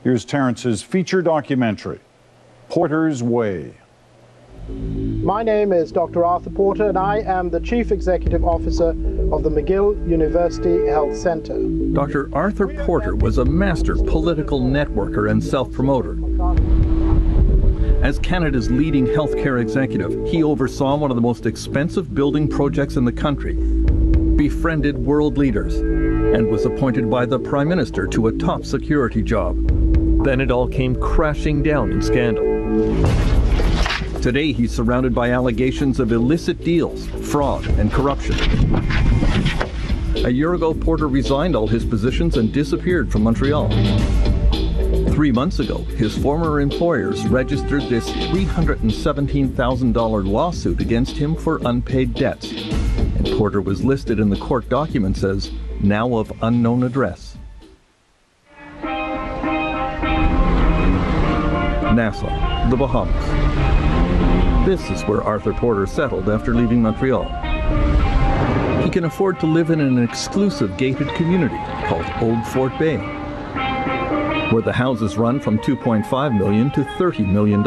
Here's Terrence's feature documentary, Porter's Way. My name is Dr. Arthur Porter, and I am the Chief Executive Officer of the McGill University Health Center. Dr. Arthur Porter was a master political networker and self-promoter. As Canada's leading healthcare executive, he oversaw one of the most expensive building projects in the country, befriended world leaders, and was appointed by the Prime Minister to a top security job. Then it all came crashing down in scandal. Today, he's surrounded by allegations of illicit deals, fraud, and corruption. A year ago, Porter resigned all his positions and disappeared from Montreal. 3 months ago, his former employers registered this $317,000 lawsuit against him for unpaid debts. And Porter was listed in the court documents as now of unknown address. Nassau, the Bahamas. This is where Arthur Porter settled after leaving Montreal. He can afford to live in an exclusive gated community called Old Fort Bay, where the houses run from $2.5 million to $30 million.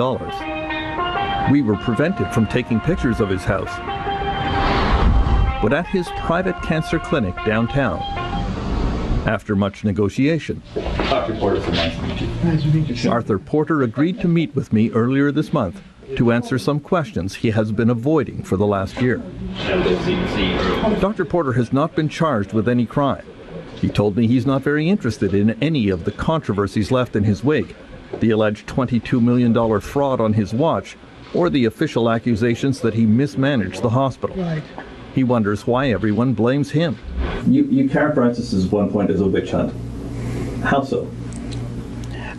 We were prevented from taking pictures of his house. But at his private cancer clinic downtown, after much negotiation, Dr. Porter, so nice to meet you. Nice to meet you. Arthur Porter agreed to meet with me earlier this month to answer some questions he has been avoiding for the last year. Dr. Porter has not been charged with any crime. He told me he's not very interested in any of the controversies left in his wake, the alleged $22 million fraud on his watch, or the official accusations that he mismanaged the hospital. Right. He wonders why everyone blames him. You characterized this at one point as a witch hunt. How so?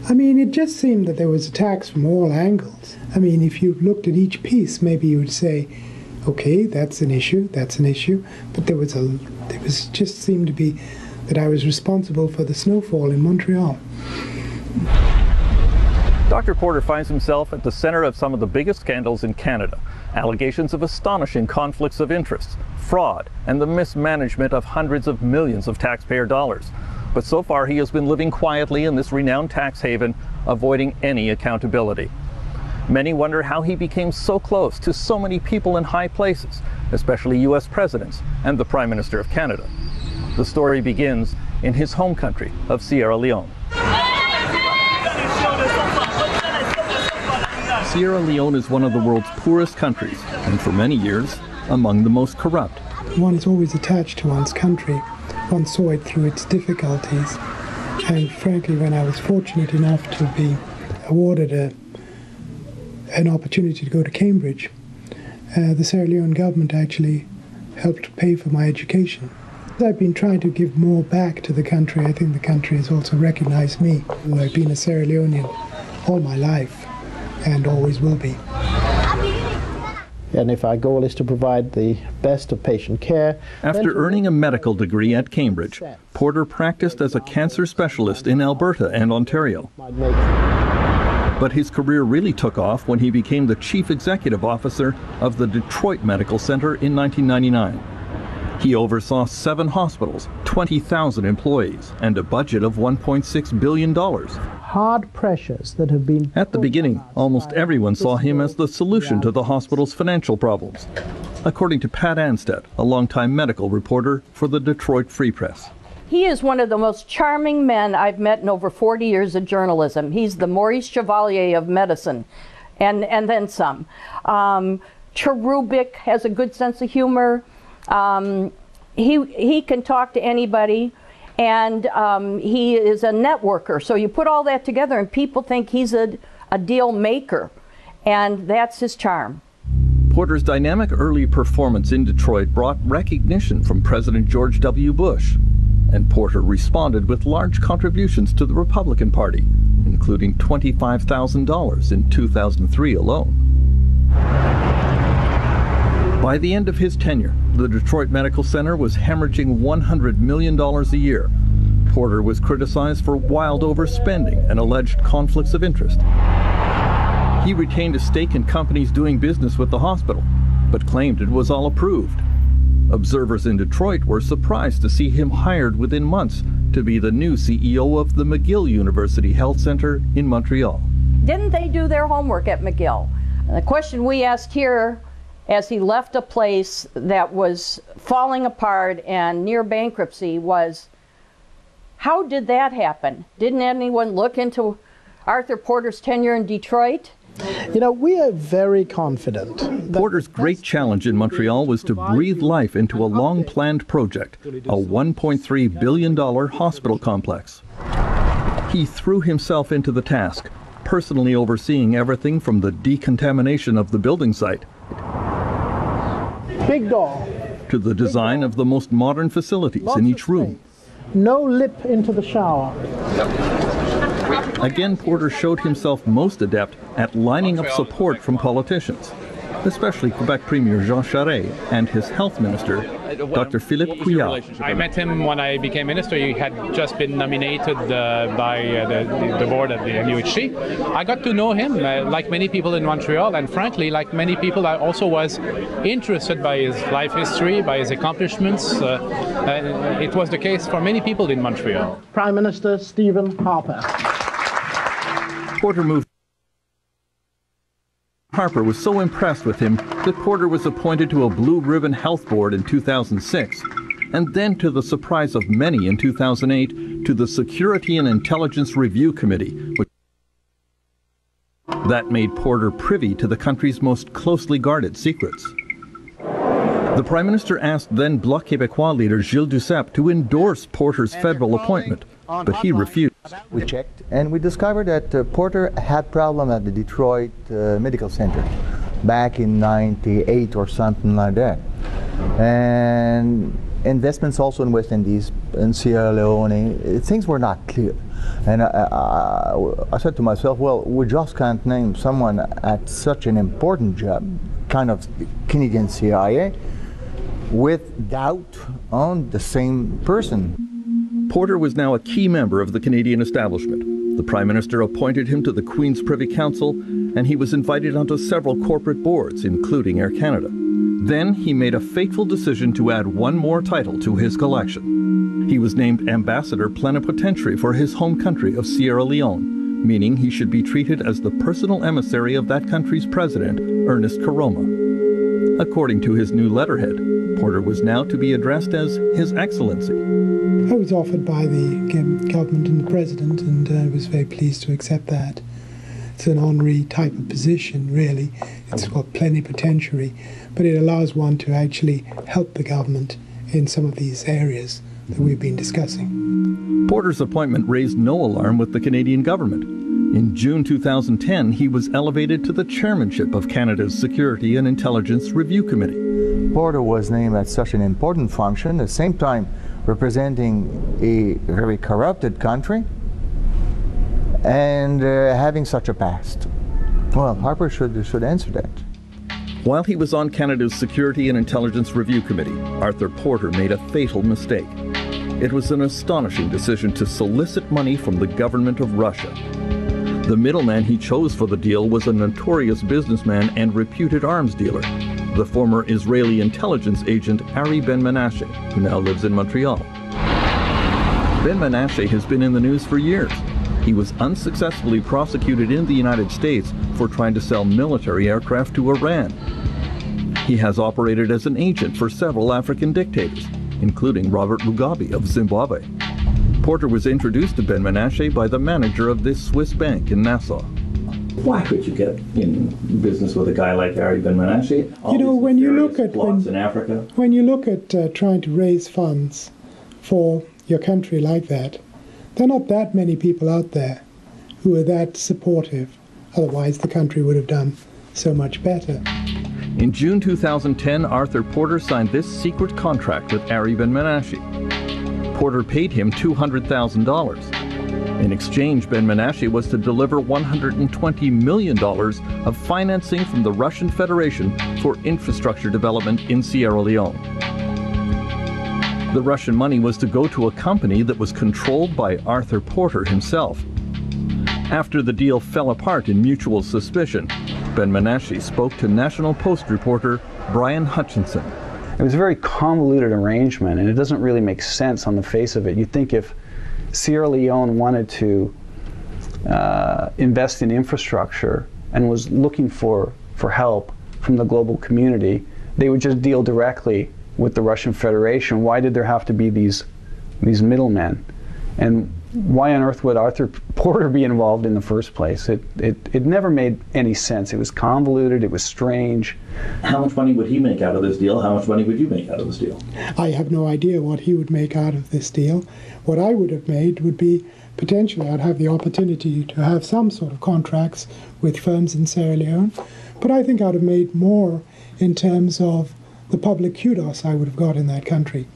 I mean, it just seemed that there was attacks from all angles. I mean, if you looked at each piece, maybe you would say, okay, that's an issue, but there just seemed to be that I was responsible for the snowfall in Montreal. Dr. Porter finds himself at the center of some of the biggest scandals in Canada. Allegations of astonishing conflicts of interest, fraud, and the mismanagement of hundreds of millions of taxpayer dollars. But so far he has been living quietly in this renowned tax haven, avoiding any accountability. Many wonder how he became so close to so many people in high places, especially U.S. presidents and the Prime Minister of Canada. The story begins in his home country of Sierra Leone. Sierra Leone is one of the world's poorest countries, and for many years, among the most corrupt. One is always attached to one's country. One saw it through its difficulties. And frankly, when I was fortunate enough to be awarded an opportunity to go to Cambridge, the Sierra Leone government actually helped pay for my education. I've been trying to give more back to the country. I think the country has also recognized me. I've been a Sierra Leonean all my life and always will be. And if our goal is to provide the best of patient care... After earning a medical degree at Cambridge, Porter practiced as a cancer specialist in Alberta and Ontario. But his career really took off when he became the chief executive officer of the Detroit Medical Center in 1999. He oversaw 7 hospitals, 20,000 employees, and a budget of $1.6 billion. Hard pressures that have been... At the beginning, almost everyone saw him as the solution to the hospital's financial problems, according to Pat Anstead, a longtime medical reporter for the Detroit Free Press. He is one of the most charming men I've met in over 40 years of journalism. He's the Maurice Chevalier of medicine, and then some. Cherubic, has a good sense of humor. He can talk to anybody, and he is a networker. So you put all that together and people think he's a deal maker, and that's his charm. Porter's dynamic early performance in Detroit brought recognition from President George W. Bush, and Porter responded with large contributions to the Republican Party, including $25,000 in 2003 alone. By the end of his tenure, the Detroit Medical Center was hemorrhaging $100 million a year. Porter was criticized for wild overspending and alleged conflicts of interest. He retained a stake in companies doing business with the hospital, but claimed it was all approved. Observers in Detroit were surprised to see him hired within months to be the new CEO of the McGill University Health Centre in Montreal. Didn't they do their homework at McGill? And the question we asked here, as he left a place that was falling apart and near bankruptcy, was, how did that happen? Didn't anyone look into Arthur Porter's tenure in Detroit? You know, we are very confident. Porter's great challenge in Montreal was to breathe life into a long-planned project, a $1.3 billion hospital complex. He threw himself into the task, personally overseeing everything from the decontamination of the building site Big door. to the design of the most modern facilities in each room. No lip into the shower. Again, Porter showed himself most adept at lining up support from politicians, especially Quebec Premier Jean Charest and his health minister, Dr. Philippe Couillard. I met him when I became minister. He had just been nominated by the board at the NUHC. I got to know him, like many people in Montreal, and frankly, like many people, I also was interested by his life history, by his accomplishments. It was the case for many people in Montreal. Prime Minister Stephen Harper. Porter moved. Harper was so impressed with him that Porter was appointed to a Blue Ribbon Health Board in 2006, and then, to the surprise of many in 2008, to the Security and Intelligence Review Committee, that made Porter privy to the country's most closely guarded secrets. The Prime Minister asked then Bloc Québécois leader Gilles Duceppe to endorse Porter's federal appointment, but he refused. We checked and we discovered that Porter had problem at the Detroit Medical Center back in '98 or something like that. And investments also in West Indies, in Sierra Leone, things were not clear. And I said to myself, well, we just can't name someone at such an important job, kind of Canadian CIA, with doubt on the same person. Porter was now a key member of the Canadian establishment. The Prime Minister appointed him to the Queen's Privy Council, and he was invited onto several corporate boards, including Air Canada. Then he made a fateful decision to add one more title to his collection. He was named Ambassador Plenipotentiary for his home country of Sierra Leone, meaning he should be treated as the personal emissary of that country's president, Ernest Koroma. According to his new letterhead, Porter was now to be addressed as His Excellency. I was offered by the government and the president, and I was very pleased to accept that. It's an honorary type of position, really. It's called plenipotentiary, but it allows one to actually help the government in some of these areas that we've been discussing. Porter's appointment raised no alarm with the Canadian government. In June 2010, he was elevated to the chairmanship of Canada's Security and Intelligence Review Committee. Porter was named at such an important function, at the same time representing a very corrupted country and having such a past. Well, Harper should answer that. While he was on Canada's Security and Intelligence Review Committee, Arthur Porter made a fatal mistake. It was an astonishing decision to solicit money from the government of Russia. The middleman he chose for the deal was a notorious businessman and reputed arms dealer, the former Israeli intelligence agent Ari Ben-Menashe, who now lives in Montreal. Ben-Menashe has been in the news for years. He was unsuccessfully prosecuted in the United States for trying to sell military aircraft to Iran. He has operated as an agent for several African dictators, including Robert Mugabe of Zimbabwe. Porter was introduced to Ben-Menashe by the manager of this Swiss bank in Nassau. Why could you get in business with a guy like Ari Ben-Menashe? You know, when you look at in Africa. When you look at trying to raise funds for your country like that, there are not that many people out there who are that supportive. Otherwise, the country would have done so much better. In June 2010, Arthur Porter signed this secret contract with Ari Ben-Menashe. Porter paid him $200,000. In exchange, Ben-Menashe was to deliver $120 million of financing from the Russian Federation for infrastructure development in Sierra Leone. The Russian money was to go to a company that was controlled by Arthur Porter himself. After the deal fell apart in mutual suspicion, Ben-Menashe spoke to National Post reporter Brian Hutchinson. It was a very convoluted arrangement, and it doesn't really make sense on the face of it. You'd think if Sierra Leone wanted to invest in infrastructure and was looking for help from the global community, they would just deal directly with the Russian Federation. Why did there have to be these middlemen? And why on earth would Arthur Porter be involved in the first place? It never made any sense. It was convoluted, it was strange. How much money would he make out of this deal? How much money would you make out of this deal? I have no idea what he would make out of this deal. What I would have made would be, potentially I'd have the opportunity to have some sort of contracts with firms in Sierra Leone, but I think I'd have made more in terms of the public kudos I would have got in that country.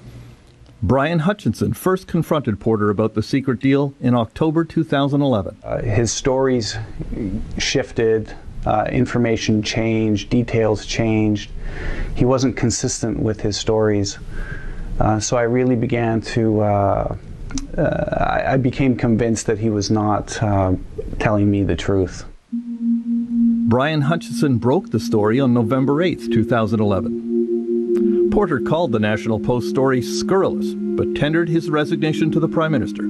Brian Hutchinson first confronted Porter about the secret deal in October 2011. His stories shifted, information changed, details changed. He wasn't consistent with his stories. So I really began to, I became convinced that he was not telling me the truth. Brian Hutchinson broke the story on November 8, 2011. Porter called the National Post story scurrilous, but tendered his resignation to the Prime Minister.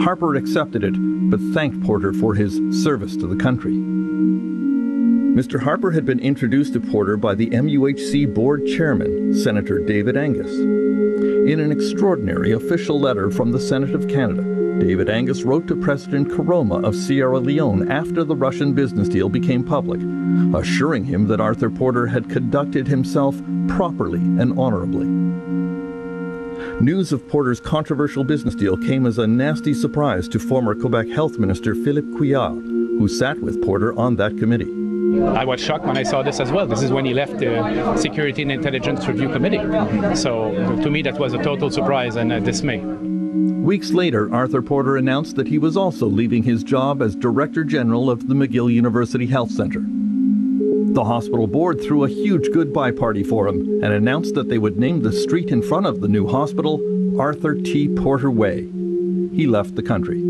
Harper accepted it, but thanked Porter for his service to the country. Mr. Harper had been introduced to Porter by the MUHC board chairman, Senator David Angus. In an extraordinary official letter from the Senate of Canada, David Angus wrote to President Koroma of Sierra Leone after the Russian business deal became public, assuring him that Arthur Porter had conducted himself properly and honorably. News of Porter's controversial business deal came as a nasty surprise to former Quebec Health Minister Philippe Couillard, who sat with Porter on that committee. I was shocked when I saw this as well. This is when he left the Security and Intelligence Review Committee. So to me that was a total surprise and a dismay. Weeks later, Arthur Porter announced that he was also leaving his job as Director General of the McGill University Health Centre. The hospital board threw a huge goodbye party for him and announced that they would name the street in front of the new hospital Arthur T. Porter Way. He left the country.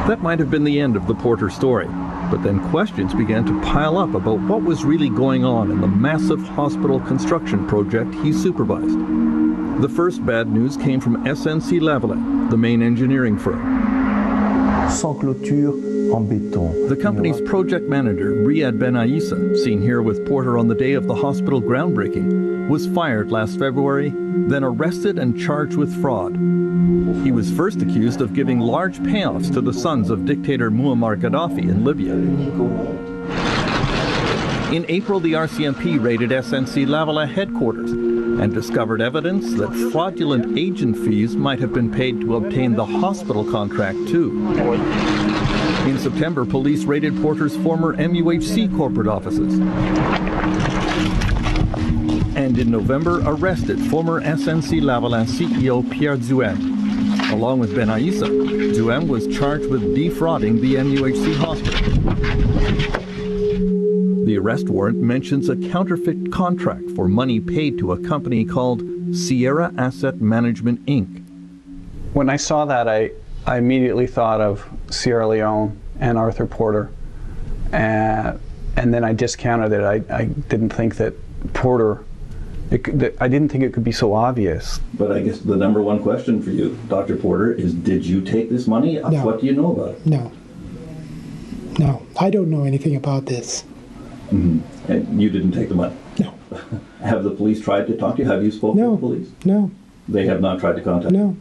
That might have been the end of the Porter story, but then questions began to pile up about what was really going on in the massive hospital construction project he supervised. The first bad news came from SNC-Lavalin, the main engineering firm. Sans clôture en béton. The company's project manager, Riyad Ben Aissa, seen here with Porter on the day of the hospital groundbreaking, was fired last February, then arrested and charged with fraud. He was first accused of giving large payoffs to the sons of dictator Muammar Gaddafi in Libya. In April, the RCMP raided SNC-Lavalin headquarters and discovered evidence that fraudulent agent fees might have been paid to obtain the hospital contract too. In September, police raided Porter's former MUHC corporate offices. And in November, arrested former SNC-Lavalin CEO Pierre Duhem. Along with Ben Aissa, Duhem was charged with defrauding the MUHC hospital. The arrest warrant mentions a counterfeit contract for money paid to a company called Sierra Asset Management, Inc. When I saw that, I immediately thought of Sierra Leone and Arthur Porter, and then I discounted it. I didn't think that Porter, I didn't think it could be so obvious. But I guess the number one question for you, Dr. Porter, is did you take this money? No. What do you know about it? No. No, I don't know anything about this. Mm-hmm. And you didn't take the money? No. Have the police tried to talk to you? Have you spoken to the police? No. They have not tried to contact you? No.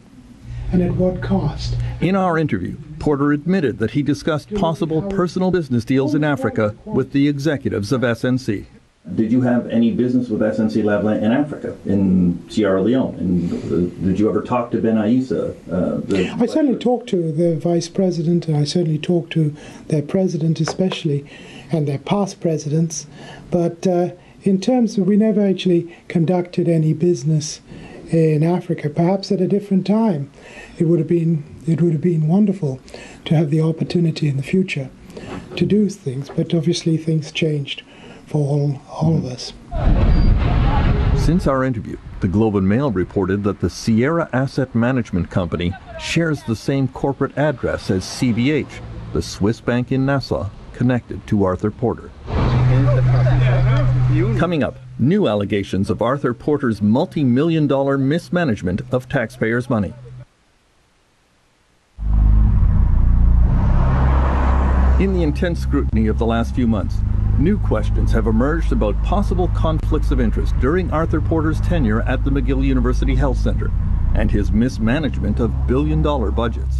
And at what cost? In our interview, Porter admitted that he discussed possible personal business deals in Africa with the executives of SNC. Did you have any business with SNC-Lavalin in Africa, in Sierra Leone? And did you ever talk to Ben Aissa? I certainly talked to the vice president, and I certainly talked to their president especially, and their past presidents. But in terms of, we never actually conducted any business in Africa. Perhaps at a different time, it would have been wonderful to have the opportunity in the future to do things. But obviously, things changed for all of us. Since our interview, the Globe and Mail reported that the Sierra Asset Management Company shares the same corporate address as CBH, the Swiss bank in Nassau, connected to Arthur Porter. Coming up, new allegations of Arthur Porter's multi-million-dollar mismanagement of taxpayers' money. In the intense scrutiny of the last few months, new questions have emerged about possible conflicts of interest during Arthur Porter's tenure at the McGill University Health Centre and his mismanagement of billion-dollar budgets.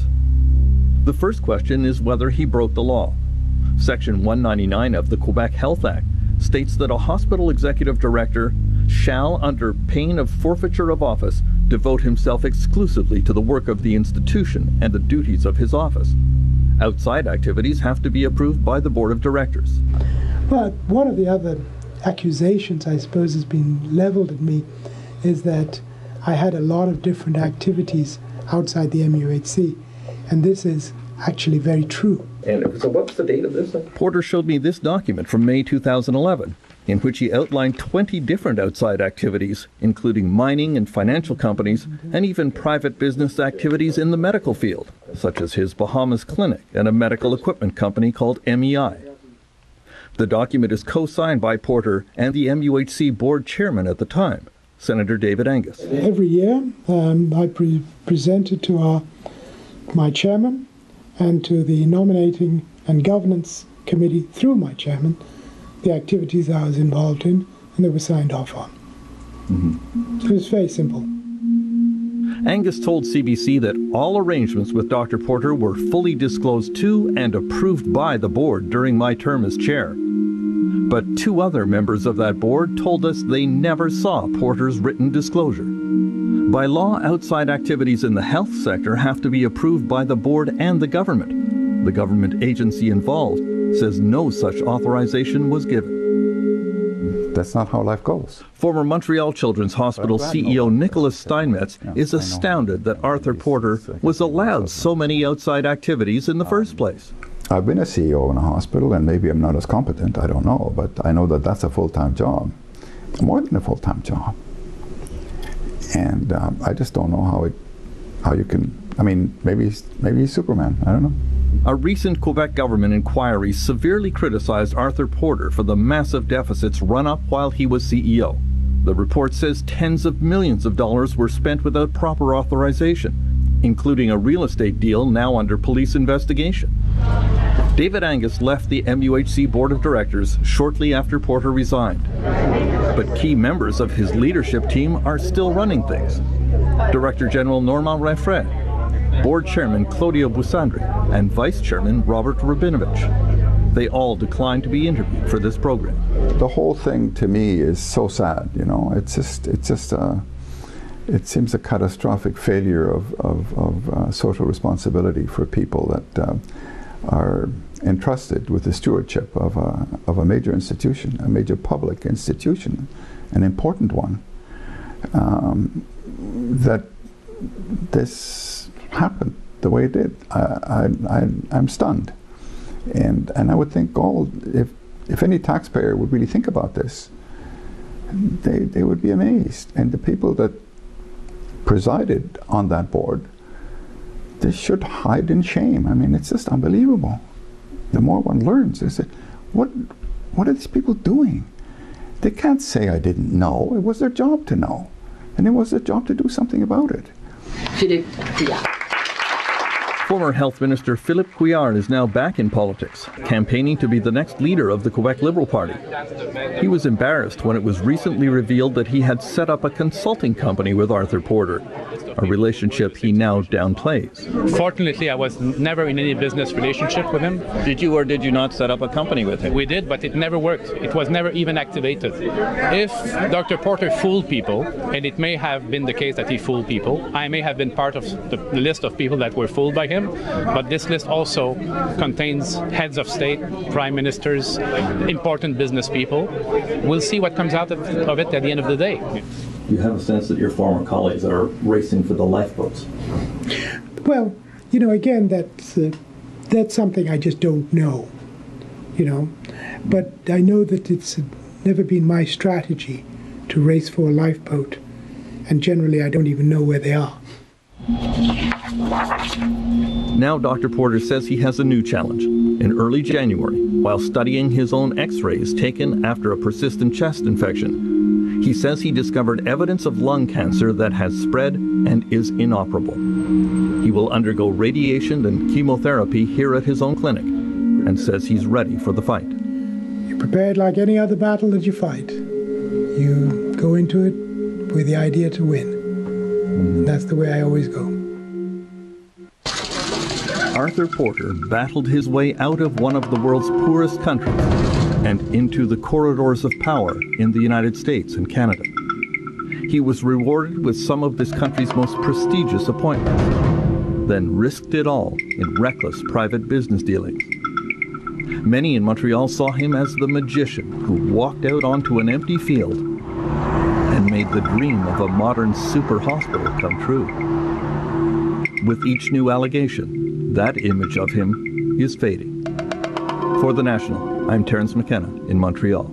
The first question is whether he broke the law. Section 199 of the Quebec Health Act states that a hospital executive director shall, under pain of forfeiture of office, devote himself exclusively to the work of the institution and the duties of his office. Outside activities have to be approved by the board of directors. But one of the other accusations, I suppose, has been leveled at me is that I had a lot of different activities outside the MUHC, and this is actually very true. And so what's the date of this? Porter showed me this document from May 2011, in which he outlined 20 different outside activities, including mining and financial companies, and even private business activities in the medical field, such as his Bahamas clinic and a medical equipment company called MEI. The document is co-signed by Porter and the MUHC board chairman at the time, Senator David Angus. Every year I present it to my chairman and to the nominating and governance committee through my chairman, the activities I was involved in, and they were signed off on. So it was very simple. Angus told CBC that all arrangements with Dr. Porter were fully disclosed to and approved by the board during my term as chair. But two other members of that board told us they never saw Porter's written disclosure. By law, outside activities in the health sector have to be approved by the board and the government. The government agency involved says no such authorization was given. That's not how life goes. Former Montreal Children's Hospital CEO Nicholas Steinmetz is astounded that Arthur Porter was allowed so many outside activities in the first place. I've been a CEO in a hospital, and maybe I'm not as competent, I don't know, but I know that that's a full-time job, more than a full-time job. And I just don't know how you can, I mean, maybe he's Superman, I don't know. A recent Quebec government inquiry severely criticized Arthur Porter for the massive deficits run up while he was CEO. The report says tens of millions of dollars were spent without proper authorization, including a real estate deal now under police investigation. David Angus left the MUHC board of directors shortly after Porter resigned. But key members of his leadership team are still running things. Director General Normand Raffray, Board Chairman Claudio Busandri, and Vice Chairman Robert Rabinovich. They all declined to be interviewed for this program. The whole thing to me is so sad, you know. It seems a catastrophic failure of social responsibility for people that are entrusted with the stewardship of a major institution, a major public institution, an important one, that this happened the way it did. I'm stunned, and I would think if any taxpayer would really think about this, they would be amazed. And the people that presided on that board, they should hide in shame. I mean, it's just unbelievable. The more one learns, they say, what are these people doing? They can't say I didn't know. It was their job to know, and it was their job to do something about it. Former Health Minister Philippe Couillard is now back in politics, campaigning to be the next leader of the Quebec Liberal Party. He was embarrassed when it was recently revealed that he had set up a consulting company with Arthur Porter, a relationship he now downplays. Fortunately, I was never in any business relationship with him. Did you or did you not set up a company with him? We did, but it never worked. It was never even activated. If Dr. Porter fooled people, and it may have been the case that he fooled people, I may have been part of the list of people that were fooled by him, but this list also contains heads of state, prime ministers, important business people. We'll see what comes out of it at the end of the day. You have a sense that your former colleagues are racing for the lifeboats? Well, you know, again, that's something I just don't know, you know. But I know that it's never been my strategy to race for a lifeboat, and generally I don't even know where they are. Now Dr. Porter says he has a new challenge. In early January, while studying his own x-rays taken after a persistent chest infection, he says he discovered evidence of lung cancer that has spread and is inoperable. He will undergo radiation and chemotherapy here at his own clinic and says he's ready for the fight. You're prepared like any other battle that you fight. You go into it with the idea to win. And that's the way I always go. Arthur Porter battled his way out of one of the world's poorest countries and into the corridors of power in the United States and Canada. He was rewarded with some of this country's most prestigious appointments, then risked it all in reckless private business dealings. Many in Montreal saw him as the magician who walked out onto an empty field and made the dream of a modern super hospital come true. With each new allegation, that image of him is fading. For The National, I'm Terence McKenna in Montreal.